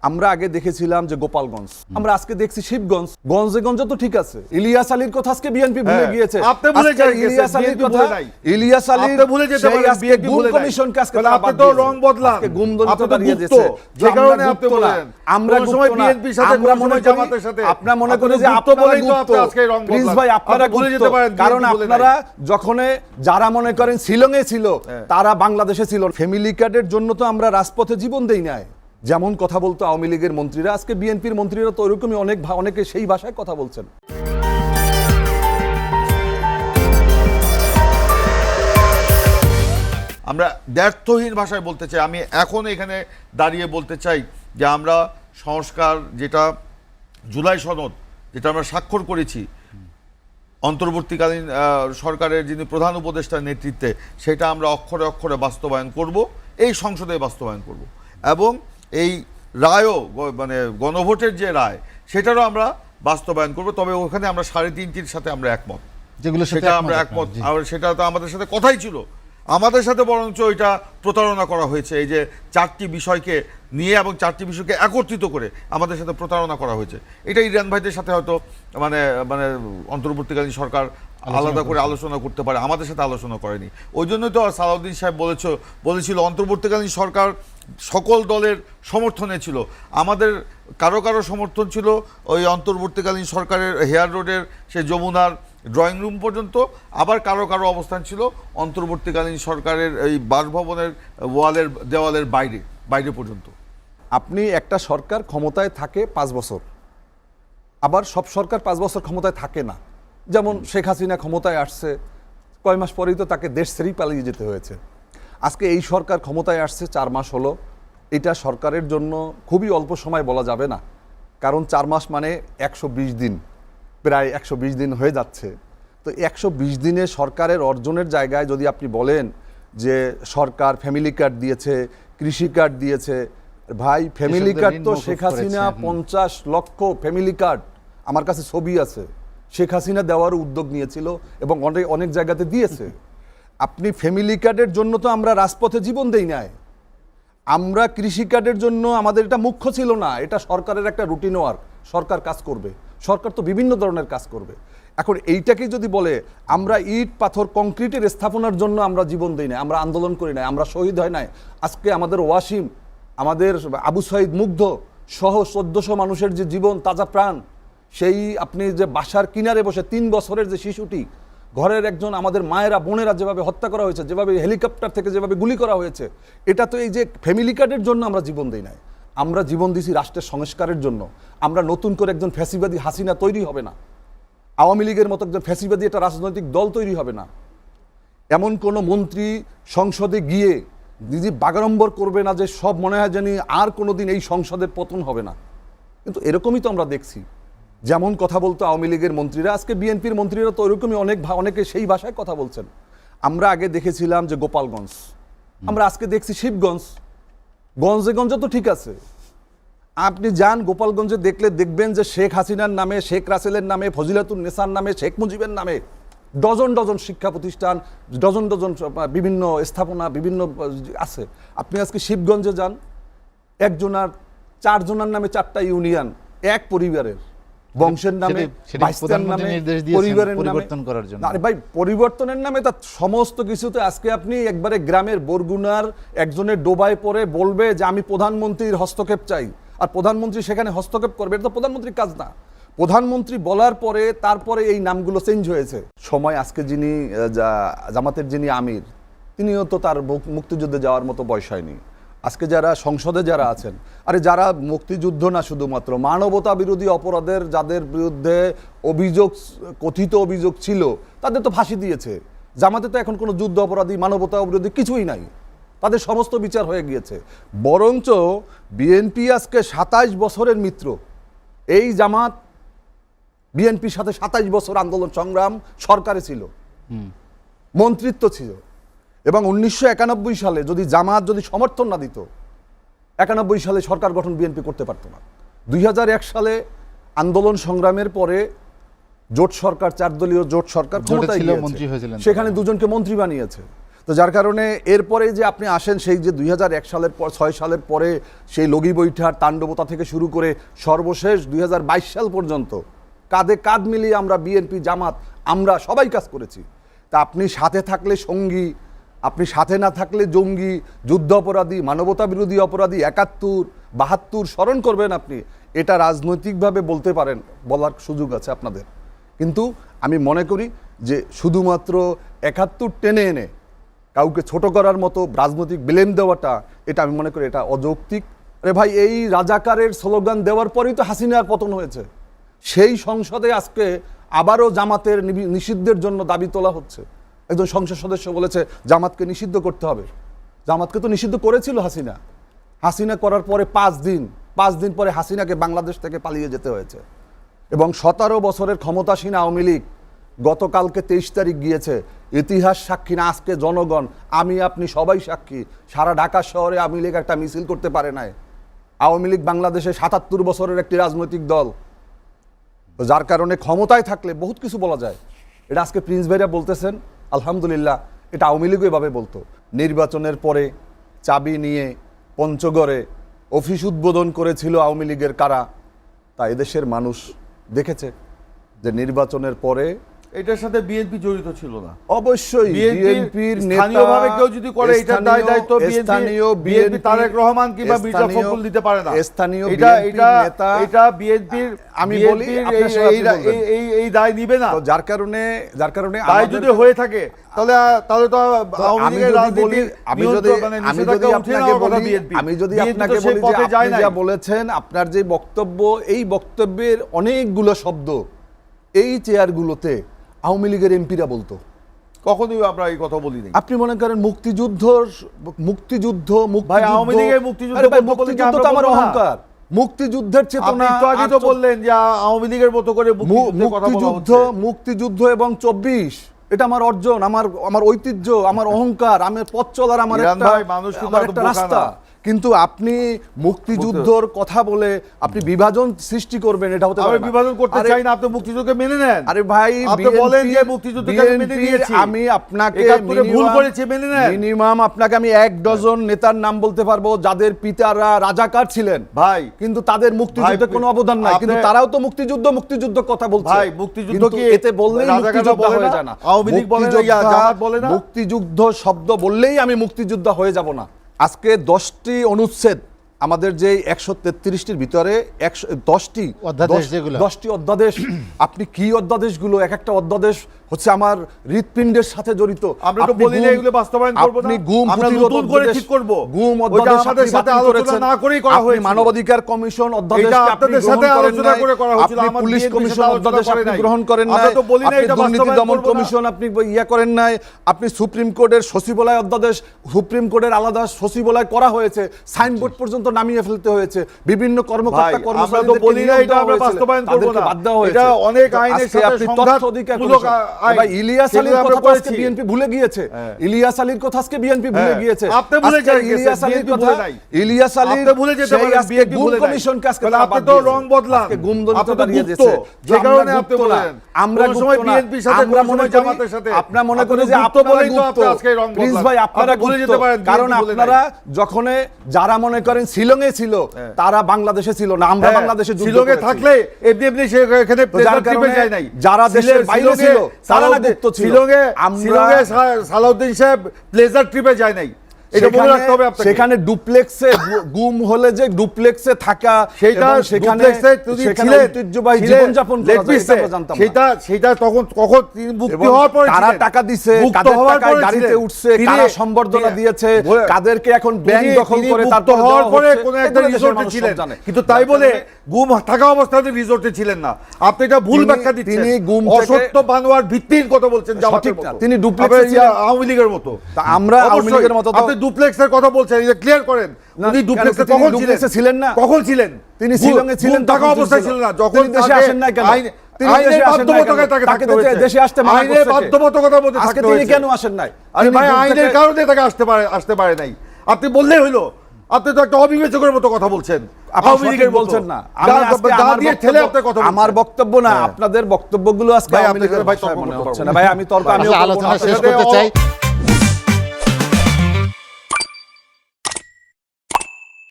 আমরা আগে দেখেছিলাম যে গোপালগঞ্জ, আমরা আজকে দেখছি শিবগঞ্জ। গঞ্জে গঞ্জে তো ঠিক আছে, ইলিয়াস আলীর কথা আজকে বিএনপি ভুলে গিয়েছে। আপনি ভুলে আজকে ইলিয়াস আলীর কথা, ইলিয়াস আলী ভুলে যেতে পারেন, বিএনপি গুম ভুলে কমিশন কাজকে আপনি তো রং বদলান, আজকে গুম দলিত আপনি তো দাঁড়িয়ে গুপ্ত, দিয়েছে। যে কারণে আপনি বলেন আমরা কোন সময় বিএনপির সাথে কোন সময় জামাতের সাথে আপনারা মনে করেন যে গুপ্ত আপনারা বলেই তো গুপ্ত। আপনি আজকে রং প্লিজ বদলান। ভাই আপনারা ভুলে গুপ্ত, যেতে পারেন, কারণ বিএনপি ভুলে আপনারা নাই। যখন যারা মনে করেন শিলংয়ে ছিল তারা বাংলাদেশে ছিল। ফ্যামিলি কার্ডের জন্য তো আমরা রাজপথে জীবন দেই নাই। যেমন কথা বলতো আওয়ামী লীগের মন্ত্রীরা, আজকে বিএনপির মন্ত্রীরা তো ওইরকমই অনেকে সেই ভাষায় কথা বলছেন। আমরা দ্ব্যর্থহীন ভাষায় বলতে চাই, আমি এখন এখানে দাঁড়িয়ে বলতে চাই যে আমরা সংস্কার, যেটা জুলাই সনদ, যেটা আমরা স্বাক্ষর করেছি অন্তর্বর্তীকালীন সরকারের যিনি প্রধান উপদেষ্টার নেতৃত্বে, সেটা আমরা অক্ষরে অক্ষরে বাস্তবায়ন করব, এই সংসদে বাস্তবায়ন করব। এবং এই রায়ও মানে গণভোটের যে রায়, সেটারও আমরা বাস্তবায়ন করব। তবে ওখানে আমরা 3.5-টির সাথে আমরা একমত, যেগুলো সেটা আমরা একমত। আর সেটা তো আমাদের সাথে কথাই ছিল, আমাদের সাথে বরঞ্চ এটা প্রতারণা করা হয়েছে। এই যে 4টি বিষয়কে নিয়ে এবং 4টি বিষয়কে একত্রিত করে আমাদের সাথে প্রতারণা করা হয়েছে। এটা ইরান ভাইদের সাথে হয়তো মানে মানে অন্তর্বর্তীকালীন সরকার আলাদা করে আলোচনা করতে পারে, আমাদের সাথে আলোচনা করেনি। ওই জন্যই তো সালাউদ্দিন সাহেব বলেছিল অন্তর্বর্তীকালীন সরকার সকল দলের সমর্থনে ছিল। আমাদের কারো সমর্থন ছিল ওই অন্তর্বর্তীকালীন সরকারের হেয়ার রোডের সেই যমুনার ড্রয়িং রুম পর্যন্ত, আবার কারো অবস্থান ছিল অন্তর্বর্তীকালীন সরকারের এই বাসভবনের দেওয়ালের বাইরে পর্যন্ত। আপনি একটা সরকার ক্ষমতায় থাকে 5 বছর, আবার সব সরকার 5 বছর ক্ষমতায় থাকে না। যেমন শেখ হাসিনা ক্ষমতায় আসছে, কয় মাস পরেই তো তাকে দেশ ছেড়েই পালিয়ে যেতে হয়েছে। আজকে এই সরকার ক্ষমতায় আসছে 4 মাস হলো। এটা সরকারের জন্য খুবই অল্প সময় বলা যাবে না, কারণ 4 মাস মানে 120 দিন, প্রায় 120 দিন হয়ে যাচ্ছে। তো 120 দিনে সরকারের অর্জনের জায়গায় যদি আপনি বলেন যে সরকার ফ্যামিলি কার্ড দিয়েছে, কৃষি কার্ড দিয়েছে, ভাই ফ্যামিলি কার্ড তো শেখ হাসিনা 50 লক্ষ ফ্যামিলি কার্ড, আমার কাছে ছবি আছে, শেখ হাসিনা দেওয়ার উদ্যোগ নিয়েছিল এবং অনেক জায়গাতে দিয়েছে। আপনি ফ্যামিলি কার্ডের জন্য তো আমরা রাজপথে জীবন দেই নাই। আমরা কৃষি কার্ডের জন্য আমাদের এটা মুখ্য ছিল না, এটা সরকারের একটা রুটিন ওয়ার্ক, সরকার কাজ করবে, সরকার তো বিভিন্ন ধরনের কাজ করবে। এখন এইটাকেই যদি বলে আমরা ইট পাথর কংক্রিটের স্থাপনার জন্য আমরা জীবন দিই না, আমরা আন্দোলন করি নাই, আমরা শহীদ হয় নাই, আজকে আমাদের ওয়াসিম, আমাদের আবু সাইদ মুগ্ধ সহ 1400 মানুষের যে জীবন তাজা প্রাণ, সেই আপনি যে বাসার কিনারে বসে 3 বছরের যে শিশুটি, ঘরের একজন আমাদের মায়েরা বোনেরা যেভাবে হত্যা করা হয়েছে, যেভাবে হেলিকপ্টার থেকে যেভাবে গুলি করা হয়েছে, এটা তো এই যে ফ্যামিলি কার্ডের জন্য আমরা জীবন দিই নাই, আমরা জীবন দিছি রাষ্ট্রের সংস্কারের জন্য। আমরা নতুন করে একজন ফ্যাসিবাদী হাসিনা তৈরি হবে না, আওয়ামী লীগের মতো একজন ফ্যাসিবাদী একটা রাজনৈতিক দল তৈরি হবে না। এমন কোনো মন্ত্রী সংসদে গিয়ে নিজে বাগাড়ম্বর করবে না যে সব মনে হয় জানি আর কোনোদিন এই সংসদের পতন হবে না। কিন্তু এরকমই তো আমরা দেখছি। যেমন কথা বলতো আওয়ামী লীগের মন্ত্রীরা, আজকে বিএনপির মন্ত্রীরা তো ওইরকমই অনেকে সেই ভাষায় কথা বলছেন। আমরা আগে দেখেছিলাম যে গোপালগঞ্জ, আমরা আজকে দেখছি শিবগঞ্জ। গঞ্জে গঞ্জে তো ঠিক আছে, আপনি যান গোপালগঞ্জে দেখবেন যে শেখ হাসিনার নামে, শেখ রাসেলের নামে, ফজিলাতুন নেসার নামে, শেখ মুজিবের নামে ডজন শিক্ষা প্রতিষ্ঠান, ডজন বিভিন্ন স্থাপনা বিভিন্ন আছে। আপনি আজকে শিবগঞ্জে যান, 4 জনের নামে 4টা ইউনিয়ন, এক পরিবারের বংশের নামে, বাইস্তার নামে, পরিবারের নামে। আরে ভাই পরিবর্তনের নামে তা সমস্ত কিছুতে আজকে আপনি একবারে গ্রামের বরগুনার একজনের ডোবায় পড়ে বলবে যে আমি প্রধানমন্ত্রীর হস্তক্ষেপ চাই, আর প্রধানমন্ত্রী সেখানে হস্তক্ষেপ করবে, এটা তো প্রধানমন্ত্রীর কাজ না। প্রধানমন্ত্রী বলার পরে তারপরে এই নামগুলো চেঞ্জ হয়েছে। সময় আজকে যিনি জামাতের যিনি আমির, তিনিও তো তার মুক্তিযুদ্ধে যাওয়ার মতো বয়স হয়নি। আজকে যারা সংসদে যারা আছেন, আরে যারা মুক্তিযুদ্ধ না শুধুমাত্র মানবতা বিরোধী অপরাধের যাদের বিরুদ্ধে কথিত অভিযোগ ছিল, তাদের তো ফাঁসি দিয়েছে। জামাতে তো এখন কোনো যুদ্ধ অপরাধী, মানবতা বিরোধী কিছুই নাই, তাদের সমস্ত বিচার হয়ে গিয়েছে। বরঞ্চ বিএনপি আজকে 27 বছরের মিত্র। এই জামাত বিএনপির সাথে 27 বছর আন্দোলন সংগ্রাম সরকারে ছিল, মন্ত্রিত্ব ছিল। এবং 1991 সালে যদি জামাত যদি সমর্থন না দিত, 91 সালে সরকার গঠন বিএনপি করতে পারত না। 2001 সালে আন্দোলন সংগ্রামের পরে জোট সরকার, 4 দলীয় জোট সরকার ক্ষমতায় গিয়েছে, সেখানে 2জনকে মন্ত্রী বানিয়েছে। তো তো যার কারণে এরপরে যে আপনি আসেন সেই যে 2001 সালের পর 6 সালের পরে সেই লগি বৈঠার তাণ্ডবতা থেকে শুরু করে সর্বশেষ 2022 সাল পর্যন্ত কাঁধে কাঁধ মিলিয়ে আমরা বিএনপি জামাত আমরা সবাই কাজ করেছি। তা আপনি সাথে থাকলে সঙ্গী, আপনি সাথে না থাকলে জঙ্গি, যুদ্ধ অপরাধী, মানবতা বিরোধী অপরাধী, 71, 72 স্মরণ করবেন আপনি। এটা রাজনৈতিকভাবে বলতে পারেন, বলার সুযোগ আছে আপনাদের। কিন্তু আমি মনে করি যে শুধুমাত্র 71 টেনে এনে কাউকে ছোট করার মতো রাজনৈতিক ব্লেম দেওয়াটা, এটা আমি মনে করি এটা অযৌক্তিক। আরে ভাই, এই রাজাকারের স্লোগান দেওয়ার পরেই তো হাসিনার পতন হয়েছে। সেই সংসদে আজকে আবারও জামাতের নিষিদ্ধের জন্য দাবি তোলা হচ্ছে। একজন সংসদ সদস্য বলেছে জামাতকে নিষিদ্ধ করতে হবে। জামাতকে তো নিষিদ্ধ করেছিল হাসিনা। হাসিনা করার পরে 5 দিন পরে হাসিনাকে বাংলাদেশ থেকে পালিয়ে যেতে হয়েছে। এবং 17 বছরের ক্ষমতাসীন আওয়ামী লীগ গতকালকে 23 তারিখ গিয়েছে। ইতিহাস সাক্ষী না, আজকে জনগণ, আমি আপনি সবাই সাক্ষী। সারা ঢাকা শহরে আওয়ামী লীগ একটা মিছিল করতে পারে নাই। আওয়ামী লীগ বাংলাদেশে 77 বছরের একটি রাজনৈতিক দল, যার কারণে ক্ষমতায় থাকলে বহুত কিছু বলা যায়। এটা আজকে প্রিন্স ভাইরা বলতেছেন, আলহামদুলিল্লাহ, এটা আওয়ামী লীগও এভাবে বলতো। নির্বাচনের পরে চাবি নিয়ে পঞ্চগড়ে অফিস উদ্বোধন করেছিল আওয়ামী লীগের কারা, তা এদেশের মানুষ দেখেছে যে নির্বাচনের পরে এটার সাথে বিএনপি জড়িত ছিল না। অবশ্যই বিএনপির স্থানীয়ভাবে কেউ যদি করে এটার দায় দায়িত্ব বিএনপি তারেক রহমান কিংবা মির্জা ফখরুল দিতে পারে না। স্থানীয় এটা বিএনপির, আমি বলি এই দায় নিবে না। যার কারণে দায় যদি হয়ে থাকে তাহলে তো আওয়ামী লীগের রাজনীতি, আমি যদি আপনাকে বলি যে আপনি যা বলেছেন, আপনার যে বক্তব্য, এই বক্তব্যের অনেকগুলো শব্দ এই চেয়ারগুলোতে আওয়ামী লীগের এমপিরা বলতো। কখনোই আমরা এই কথা বলি নাই। আপনি মনে করেন মুক্তিযুদ্ধ ভাই, আওয়ামী লীগের মুক্তিযুদ্ধ তো আমার অহংকার, মুক্তিযুদ্ধের চেতনা। আগে তো বললেন যে আওয়ামী লীগের মতো করে মুক্তিযুদ্ধ এবং 24 এটা আমার অর্জন, আমার ঐতিহ্য, আমার অহংকার, আমার পথ চলার আমার একটা রাস্তা। কিন্তু আপনি মুক্তিযুদ্ধর কথা বলে আপনি বিভাজন সৃষ্টি করবেন, এটা হতে পারে না। বিভাজন করতে চাই না, আপনি মুক্তিযুদ্ধকে মেনে নেন। আরে ভাই, আপনি বলেন যে মুক্তিযুদ্ধকে মেনে নিয়েছি, আমি আপনাকে ভুল করেছি মেনে নেন। মিনিমাম আপনাকে আমি 1 ডজন নেতার নাম বলতে পারবো যাদের পিতারা রাজাকার ছিলেন ভাই, কিন্তু তাদের মুক্তিযুদ্ধে কোনো অবদান নাই, কিন্তু তারাও তো মুক্তিযুদ্ধ কথা বলছে ভাই। মুক্তিযুদ্ধ কি এতে বললেই মুক্তিযুদ্ধ হয়ে যায় না? আওয়ামী লীগ বলে না, জামাত বলে না। মুক্তিযুদ্ধ শব্দ বললেই আমি মুক্তিযোদ্ধা হয়ে যাব না। আজকে 10টি অনুচ্ছেদ আমাদের যে 133টির ভিতরে 10টি অধ্যাদেশ, আপনি কি অধ্যাদেশগুলো, এক একটা অধ্যাদেশ হচ্ছে আমার হৃৎপিণ্ডের সাথে জড়িত। আমরা তো বলি না এগুলো বাস্তবায়ন করব না, আপনি গুম আমরা নতুন করে ঠিক করব। গুম অধ্যাদেশ আমাদের সাথে আলোচনা না করেই করা হয়েছে। মানবাধিকার কমিশন অধ্যাদেশ আপনাদের সাথে আলোচনা করে করা হয়েছিল। আপনি পুলিশ কমিশন অধ্যাদেশ আপনি গ্রহণ করেন নাই, আমরা তো বলি না এটা দুর্নীতি দমন কমিশন আপনি করেন নাই, আপনি সুপ্রিম কোর্টের সচিবালয় অধ্যাদেশ, সুপ্রিম কোর্টের আলাদা সচিবালয় করা হয়েছে, সাইনবোর্ড পর্যন্ত নামিয়ে ফেলতে হয়েছে, বিভিন্ন কর্মকর্তা কর্মচারীদের বলি না এটা আমরা বাস্তবায়ন করব না, এটা অনেক আইনের সাথে সংঘাত অধিকারমূলক। ভাই, ইলিয়াস আলীর কথা আজকে বিএনপি ভুলে গিয়েছে, ইলিয়াস আলীর কথা আজকে বিএনপি ভুলে গিয়েছে। আপনি ভুলে যান ইলিয়াস আলীর কথা, ইলিয়াস আলী আপনি ভুলে যেতে পারেন, বিএনপি গুম কমিশনকে আজকে আপনি তো রং বদলান, গুম দলিত দাঁড়িয়ে দিয়েছে, যে কারণে আপনি বলেন আমরা সময় বিএনপির সাথে, আমরা মনে করি জামাতের সাথে, আপনারা মনে করেন যে আপনারা গুপ্ত, আজকে রং প্লিজ ভাই আপনারা ভুলে যেতে পারেন, কারণ আপনারা যখন যারা মনে করেন শিলংয়ে ছিল তারা বাংলাদেশে ছিল না, আমরা বাংলাদেশে শিলংয়ে থাকলে এমনি সে এখানে প্লেজার ট্রিপে যায় নাই, যারা দেশের বাইরে ছিল তারা না গুপ্ত ছিল। শিলংয়ে সালাউদ্দিন সাহেব প্লেজার ট্রিপে যায় নাই, এটা মনে রাখতে হবে আপনাকে। সেখানে ডুপ্লেক্সে গুম হলে যে ডুপ্লেক্সে থাকা, সেখানে ঐতিহ্যবাহী জীবনযাপন সেটা তখন কখন মুক্তি হওয়ার পরে তারা টাকা দিছে, কাদের টাকায় গাড়িতে উঠছে, কারা সম্বর্ধনা দিয়েছে, কাদেরকে এখন ব্যাংক দখল করে তারপর হওয়ার পরে কোন একটা রিসোর্টে ছিলেন, কিন্তু তাই বলে গুম থাকা অবস্থাতে রিসোর্টে ছিলেন না। আপনি এটা ভুল ব্যাখ্যা দিচ্ছেন, তিনি গুম অসত্য বানোয়ার ভিত্তির কথা বলছেন, তিনি ডুপ্লেক্সে ছিলেন আওয়ামী লীগের মতো। আমরা আওয়ামী লীগের মতো ডুপ্লেক্সের কথা বলছেন, এটা ক্লিয়ার করেন। উনি ডুপ্লেক্সে কখন ছিলেন না? কখন ছিলেন? তিনি শিলংয়ে ছিলেন, থাকা অবস্থায় ছিলেন না, যখন দেশে আসেন নাই কেন? আইনের বাধ্যবাধকতায় তাকে থাকতে হয়েছে, দেশে আসতে মানা করছে, আইনের বাধ্যবাধকতার মধ্যে থাকতে হয়েছে। তিনি কেন আসেন নাই? আরে ভাই, আইনের কারণে তাকে আসতে পারে নাই। আপনি বললেই হইলো, আপনি তো একটা অবিবেচকের মতো কথা বলছেন, আওয়ামী লীগের বলছেন না, আমার বক্তব্য না, আপনাদের বক্তব্যগুলো আজকে আওয়ামী লীগের ভাই মনে হচ্ছে না। ভাই আমি তর্ক, আমি আলোচনা শেষ করতে চাই।